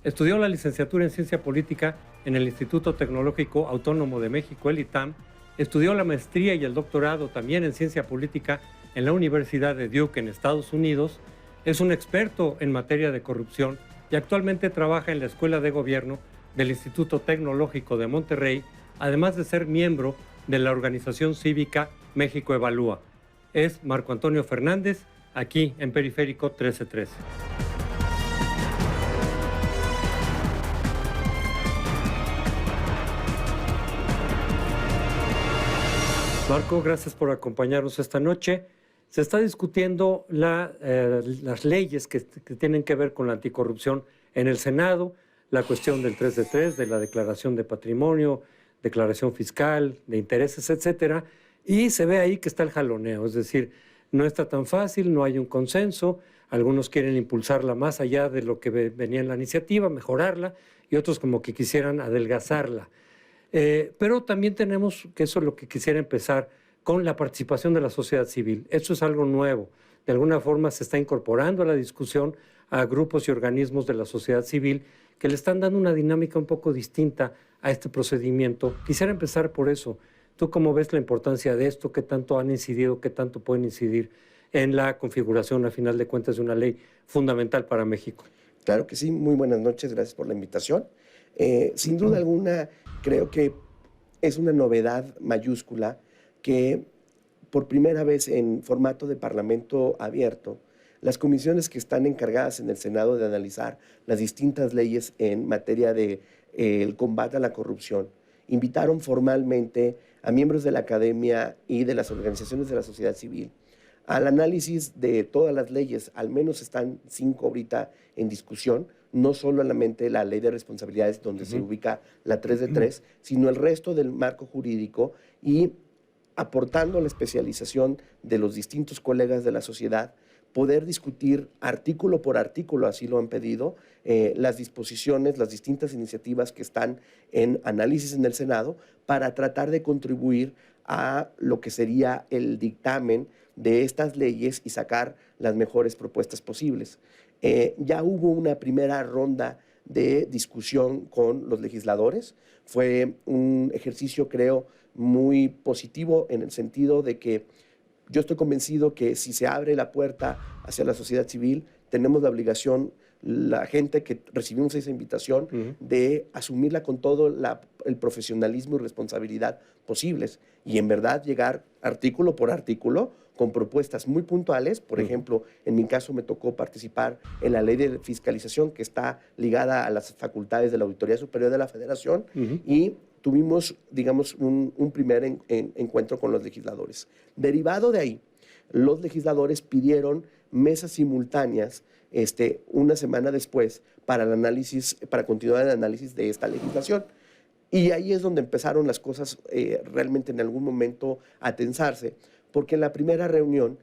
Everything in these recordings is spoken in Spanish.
Estudió la licenciatura en Ciencia Política en el Instituto Tecnológico Autónomo de México, el ITAM. Estudió la maestría y el doctorado también en Ciencia Política en la Universidad de Duke en Estados Unidos. Es un experto en materia de corrupción y actualmente trabaja en la Escuela de Gobierno del Instituto Tecnológico de Monterrey, además de ser miembro de la organización cívica México Evalúa. Es Marco Antonio Fernández, aquí en Periférico 1313. Marco, gracias por acompañarnos esta noche. Se está discutiendo las leyes que tienen que ver con la anticorrupción en el Senado, la cuestión del 3 de 3, de la declaración de patrimonio, declaración fiscal, de intereses, etcétera, y se ve ahí que está el jaloneo, es decir, no está tan fácil, no hay un consenso, algunos quieren impulsarla más allá de lo que venía en la iniciativa, mejorarla, y otros como que quisieran adelgazarla. Pero también tenemos, que eso es lo que quisiera empezar, con la participación de la sociedad civil. Esto es algo nuevo. De alguna forma se está incorporando a la discusión a grupos y organismos de la sociedad civil que le están dando una dinámica un poco distinta a este procedimiento. Quisiera empezar por eso. ¿Tú cómo ves la importancia de esto? ¿Qué tanto han incidido? ¿Qué tanto pueden incidir en la configuración, a final de cuentas, de una ley fundamental para México? Claro que sí. Muy buenas noches. Gracias por la invitación. Sin duda alguna, creo que es una novedad mayúscula que por primera vez en formato de parlamento abierto, las comisiones que están encargadas en el Senado de analizar las distintas leyes en materia de el combate a la corrupción, invitaron formalmente a miembros de la academia y de las organizaciones de la sociedad civil al análisis de todas las leyes. Al menos están 5 ahorita en discusión, no solamente la ley de responsabilidades donde se ubica la 3 de 3, sino el resto del marco jurídico, y aportando la especialización de los distintos colegas de la sociedad, poder discutir artículo por artículo, así lo han pedido, las disposiciones, las distintas iniciativas que están en análisis en el Senado, para tratar de contribuir a lo que sería el dictamen de estas leyes y sacar las mejores propuestas posibles. Ya hubo una primera ronda de discusión con los legisladores. Fue un ejercicio, creo, muy positivo, en el sentido de que yo estoy convencido que si se abre la puerta hacia la sociedad civil, tenemos la obligación, la gente que recibimos esa invitación, de asumirla con todo el profesionalismo y responsabilidad posibles, y en verdad llegar artículo por artículo con propuestas muy puntuales. Por ejemplo, en mi caso me tocó participar en la ley de fiscalización, que está ligada a las facultades de la Auditoría Superior de la Federación, y tuvimos, digamos, un primer encuentro con los legisladores. Derivado de ahí, los legisladores pidieron mesas simultáneas una semana después para el análisis, para continuar el análisis de esta legislación. Y ahí es donde empezaron las cosas realmente en algún momento a tensarse, porque en la primera reunión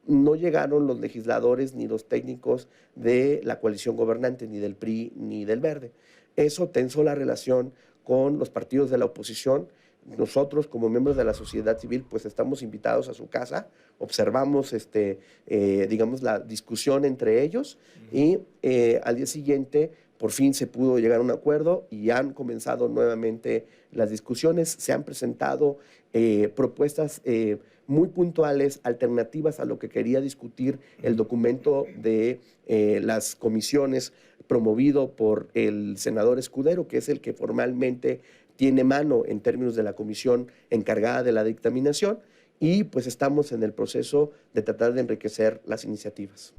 no llegaron los legisladores ni los técnicos de la coalición gobernante, ni del PRI ni del Verde. Eso tensó la relación con los partidos de la oposición. Nosotros, como miembros de la sociedad civil, pues estamos invitados a su casa, observamos digamos, la discusión entre ellos, y al día siguiente por fin se pudo llegar a un acuerdo y han comenzado nuevamente las discusiones. Se han presentado propuestas muy puntuales, alternativas a lo que quería discutir el documento de las comisiones promovido por el senador Escudero, que es el que formalmente tiene mano en términos de la comisión encargada de la dictaminación, y pues estamos en el proceso de tratar de enriquecer las iniciativas.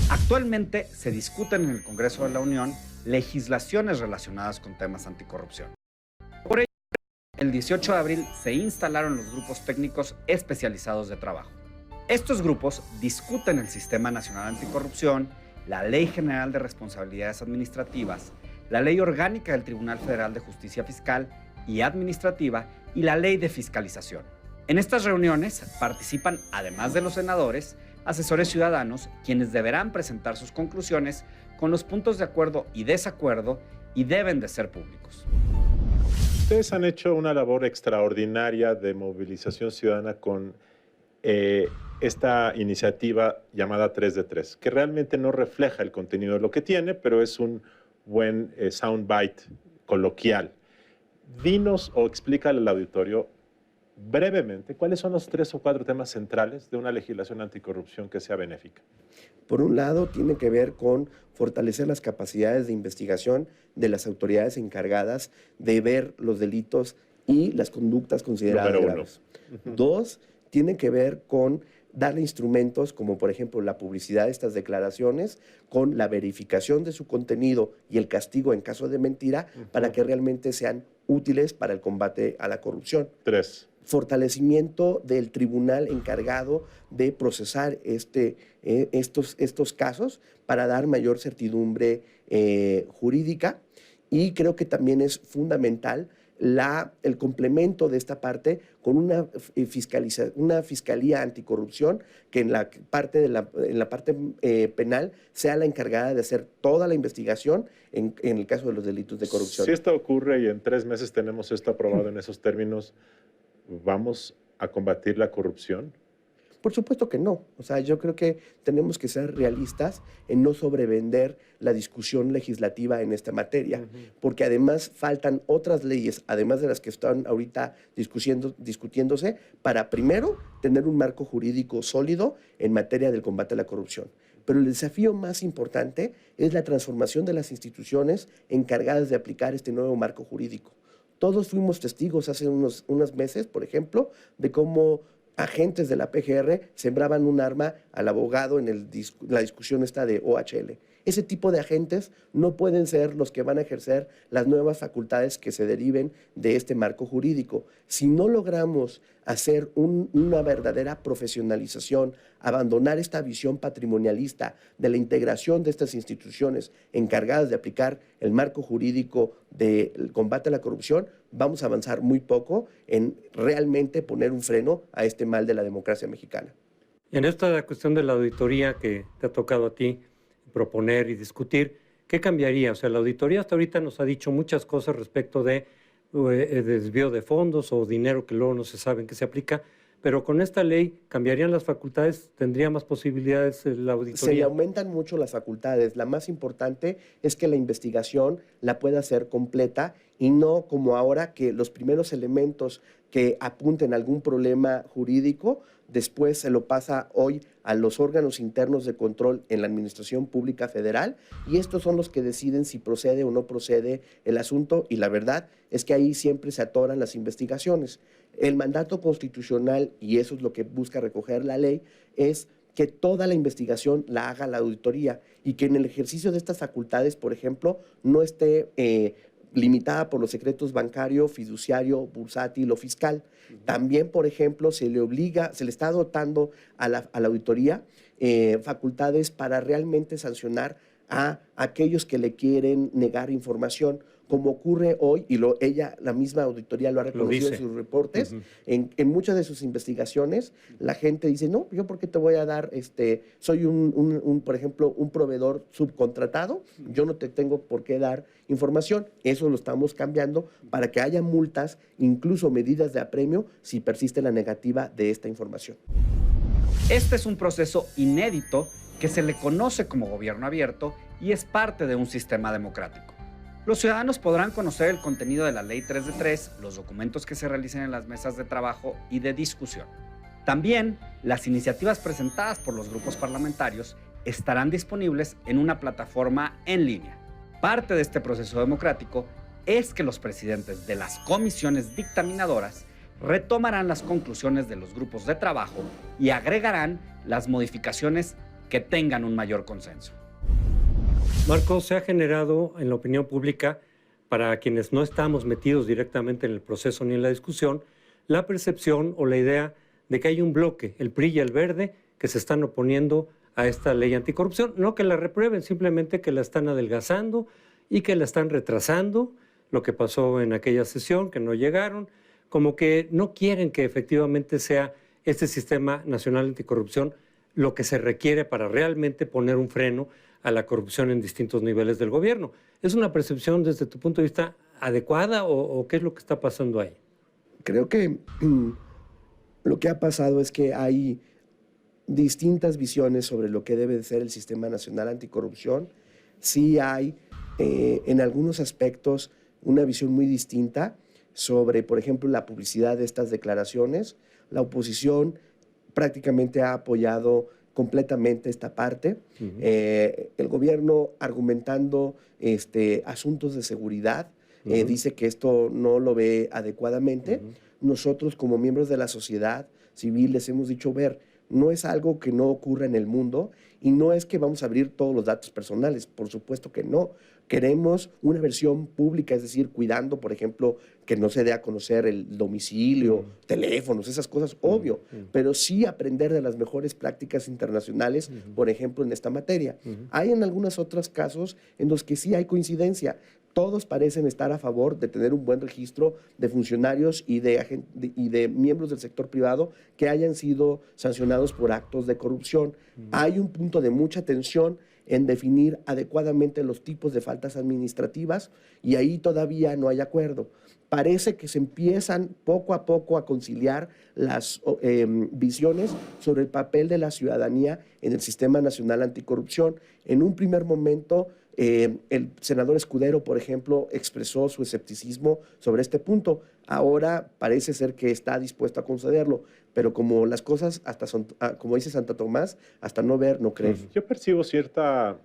Actualmente se discuten en el Congreso de la Unión legislaciones relacionadas con temas anticorrupción. Por ello, el 18 de abril se instalaron los grupos técnicos especializados de trabajo. Estos grupos discuten el Sistema Nacional Anticorrupción, la Ley General de Responsabilidades Administrativas, la Ley Orgánica del Tribunal Federal de Justicia Fiscal y Administrativa y la Ley de Fiscalización. En estas reuniones participan, además de los senadores, asesores ciudadanos, quienes deberán presentar sus conclusiones con los puntos de acuerdo y desacuerdo, y deben de ser públicos. Ustedes han hecho una labor extraordinaria de movilización ciudadana con esta iniciativa llamada 3 de 3, que realmente no refleja el contenido de lo que tiene, pero es un buen soundbite coloquial. Dinos o explícale al auditorio brevemente cuáles son los 3 o 4 temas centrales de una legislación anticorrupción que sea benéfica. Por un lado, tiene que ver con fortalecer las capacidades de investigación de las autoridades encargadas de ver los delitos y las conductas consideradas graves. 2, tiene que ver con darle instrumentos como, por ejemplo, la publicidad de estas declaraciones, con la verificación de su contenido y el castigo en caso de mentira, para que realmente sean útiles para el combate a la corrupción. 3. Fortalecimiento del tribunal encargado de procesar estos casos para dar mayor certidumbre jurídica, y creo que también es fundamental el complemento de esta parte con una fiscalía anticorrupción que en la parte penal sea la encargada de hacer toda la investigación en el caso de los delitos de corrupción. Si esto ocurre y en 3 meses tenemos esto aprobado en esos términos, ¿vamos a combatir la corrupción? Por supuesto que no. O sea, yo creo que tenemos que ser realistas en no sobrevender la discusión legislativa en esta materia, porque además faltan otras leyes, además de las que están ahorita discutiéndose, para primero tener un marco jurídico sólido en materia del combate a la corrupción. Pero el desafío más importante es la transformación de las instituciones encargadas de aplicar este nuevo marco jurídico. Todos fuimos testigos hace unos meses, por ejemplo, de cómo agentes de la PGR sembraban un arma al abogado en la discusión esta de OHL. Ese tipo de agentes no pueden ser los que van a ejercer las nuevas facultades que se deriven de este marco jurídico. Si no logramos hacer una verdadera profesionalización, abandonar esta visión patrimonialista de la integración de estas instituciones encargadas de aplicar el marco jurídico del combate a la corrupción, vamos a avanzar muy poco en realmente poner un freno a este mal de la democracia mexicana. En esta cuestión de la auditoría que te ha tocado a ti proponer y discutir, ¿qué cambiaría? O sea, la auditoría hasta ahorita nos ha dicho muchas cosas respecto de desvío de fondos o dinero que luego no se sabe en qué se aplica, pero con esta ley cambiarían las facultades, tendría más posibilidades la auditoría. Se le aumentan mucho las facultades. La más importante es que la investigación la pueda hacer completa y no como ahora que los primeros elementos que apunten a algún problema jurídico después se lo pasa hoy a los órganos internos de control en la Administración Pública Federal, y estos son los que deciden si procede o no procede el asunto, y la verdad es que ahí siempre se atoran las investigaciones. El mandato constitucional, y eso es lo que busca recoger la ley, es que toda la investigación la haga la auditoría y que en el ejercicio de estas facultades, por ejemplo, no esté limitada por los secretos bancario, fiduciario, bursátil o fiscal. También, por ejemplo, se le está dotando a la auditoría facultades para realmente sancionar a aquellos que le quieren negar información, como ocurre hoy, y la misma auditoría lo ha reconocido en sus reportes. En muchas de sus investigaciones, la gente dice, no, yo por qué te voy a dar, soy por ejemplo, un proveedor subcontratado, yo no te tengo por qué dar información. Eso lo estamos cambiando para que haya multas, incluso medidas de apremio, si persiste la negativa de esta información. Este es un proceso inédito que se le conoce como gobierno abierto y es parte de un sistema democrático. Los ciudadanos podrán conocer el contenido de la Ley 3 de 3, los documentos que se realicen en las mesas de trabajo y de discusión. También, las iniciativas presentadas por los grupos parlamentarios estarán disponibles en una plataforma en línea. Parte de este proceso democrático es que los presidentes de las comisiones dictaminadoras retomarán las conclusiones de los grupos de trabajo y agregarán las modificaciones que tengan un mayor consenso. Marco, se ha generado en la opinión pública, para quienes no estamos metidos directamente en el proceso ni en la discusión, la percepción o la idea de que hay un bloque, el PRI y el Verde, que se están oponiendo a esta ley anticorrupción. No que la reprueben, simplemente que la están adelgazando y que la están retrasando, lo que pasó en aquella sesión, que no llegaron, como que no quieren que efectivamente sea este sistema nacional anticorrupción lo que se requiere para realmente poner un freno a la corrupción en distintos niveles del gobierno. ¿Es una percepción desde tu punto de vista adecuada o qué es lo que está pasando ahí? Creo que lo que ha pasado es que hay distintas visiones sobre lo que debe de ser el Sistema Nacional Anticorrupción. Sí hay, en algunos aspectos, una visión muy distinta sobre, por ejemplo, la publicidad de estas declaraciones. La oposición prácticamente ha apoyado completamente esta parte. El gobierno, argumentando asuntos de seguridad, dice que esto no lo ve adecuadamente. Nosotros, como miembros de la sociedad civil, les hemos dicho, no es algo que no ocurra en el mundo y no es que vamos a abrir todos los datos personales, por supuesto que no. Queremos una versión pública, es decir, cuidando, por ejemplo, que no se dé a conocer el domicilio, teléfonos, esas cosas, obvio, pero sí aprender de las mejores prácticas internacionales, por ejemplo, en esta materia. Hay en algunos otros casos en los que sí hay coincidencia. Todos parecen estar a favor de tener un buen registro de funcionarios y de miembros del sector privado que hayan sido sancionados por actos de corrupción. Hay un punto de mucha tensión en definir adecuadamente los tipos de faltas administrativas y ahí todavía no hay acuerdo. Parece que se empiezan poco a poco a conciliar las visiones sobre el papel de la ciudadanía en el Sistema Nacional Anticorrupción. En un primer momento, el senador Escudero, por ejemplo, expresó su escepticismo sobre este punto. Ahora parece ser que está dispuesto a concederlo, pero como las cosas, como dice Santo Tomás, hasta no ver, no creer. Yo percibo cierto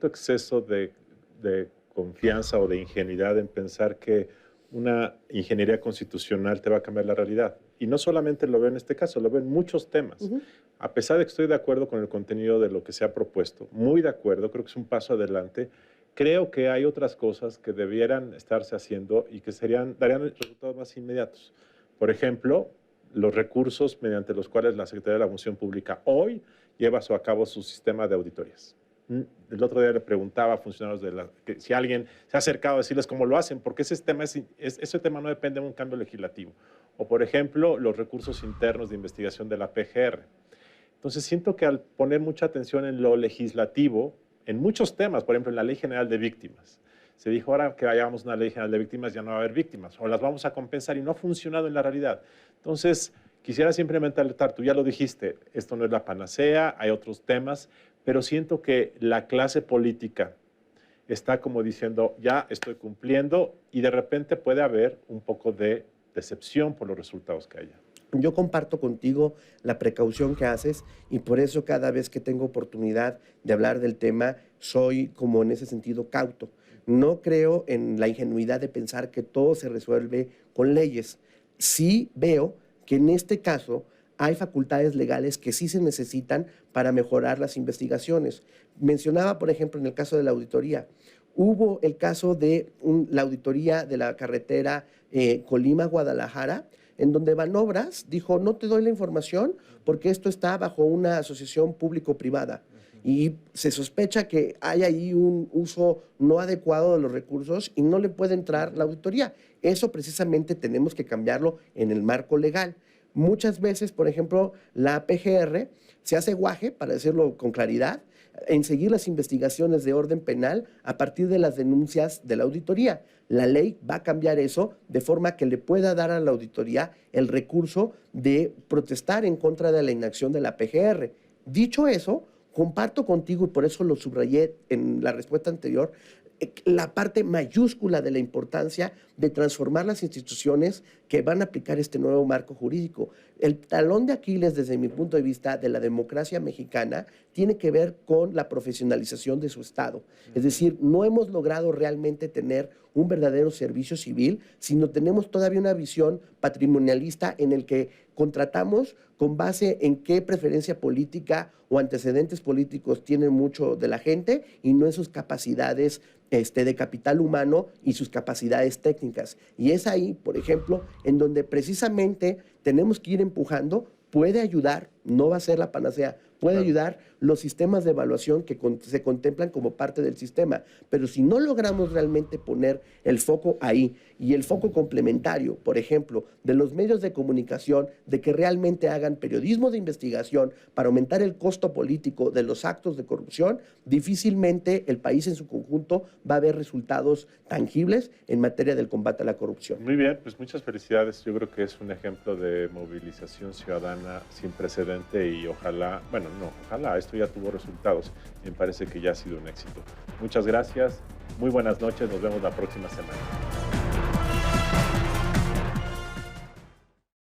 exceso de confianza o de ingenuidad en pensar que una ingeniería constitucional te va a cambiar la realidad. Y no solamente lo veo en este caso, lo veo en muchos temas. A pesar de que estoy de acuerdo con el contenido de lo que se ha propuesto, muy de acuerdo, creo que es un paso adelante, creo que hay otras cosas que debieran estarse haciendo y que darían resultados más inmediatos. Por ejemplo, los recursos mediante los cuales la Secretaría de la Función Pública hoy lleva a cabo su sistema de auditorías. El otro día le preguntaba a funcionarios que si alguien se ha acercado a decirles cómo lo hacen, porque ese tema no depende de un cambio legislativo. O, por ejemplo, los recursos internos de investigación de la PGR. Entonces, siento que al poner mucha atención en lo legislativo, en muchos temas, por ejemplo, en la Ley General de Víctimas, se dijo ahora que vayamos a una Ley General de Víctimas ya no va a haber víctimas, o las vamos a compensar, y no ha funcionado en la realidad. Entonces, quisiera simplemente alertar, tú ya lo dijiste, esto no es la panacea, hay otros temas, pero siento que la clase política está como diciendo, ya estoy cumpliendo, y de repente puede haber un poco de decepción por los resultados que haya. Yo comparto contigo la precaución que haces y por eso cada vez que tengo oportunidad de hablar del tema, soy como en ese sentido cauto. No creo en la ingenuidad de pensar que todo se resuelve con leyes. Sí veo que en este caso hay facultades legales que sí se necesitan para mejorar las investigaciones. Mencionaba, por ejemplo, en el caso de la auditoría, hubo el caso de la auditoría de la carretera Colima-Guadalajara, en donde Banobras dijo, no te doy la información porque esto está bajo una asociación público-privada. Y se sospecha que hay ahí un uso no adecuado de los recursos y no le puede entrar la auditoría. Eso precisamente tenemos que cambiarlo en el marco legal. Muchas veces, por ejemplo, la PGR se hace guaje, para decirlo con claridad, en seguir las investigaciones de orden penal a partir de las denuncias de la auditoría. La ley va a cambiar eso de forma que le pueda dar a la auditoría el recurso de protestar en contra de la inacción de la PGR. Dicho eso, comparto contigo, y por eso lo subrayé en la respuesta anterior, la parte mayúscula de la importancia de transformar las instituciones que van a aplicar este nuevo marco jurídico. El talón de Aquiles, desde mi punto de vista, de la democracia mexicana, tiene que ver con la profesionalización de su Estado. Es decir, no hemos logrado realmente tener un verdadero servicio civil, sino tenemos todavía una visión patrimonialista en el que contratamos con base en qué preferencia política o antecedentes políticos tienen mucho de la gente y no en sus capacidades de capital humano y sus capacidades técnicas. Y es ahí, por ejemplo, en donde precisamente tenemos que ir empujando. Puede ayudar, no va a ser la panacea, puede ayudar los sistemas de evaluación que se contemplan como parte del sistema. Pero si no logramos realmente poner el foco ahí y el foco complementario, por ejemplo, de los medios de comunicación, de que realmente hagan periodismo de investigación para aumentar el costo político de los actos de corrupción, difícilmente el país en su conjunto va a ver resultados tangibles en materia del combate a la corrupción. Muy bien, pues muchas felicidades. Yo creo que es un ejemplo de movilización ciudadana sin precedente y ojalá, bueno, no, ojalá, esto ya tuvo resultados. Me parece que ya ha sido un éxito. Muchas gracias, muy buenas noches, nos vemos la próxima semana.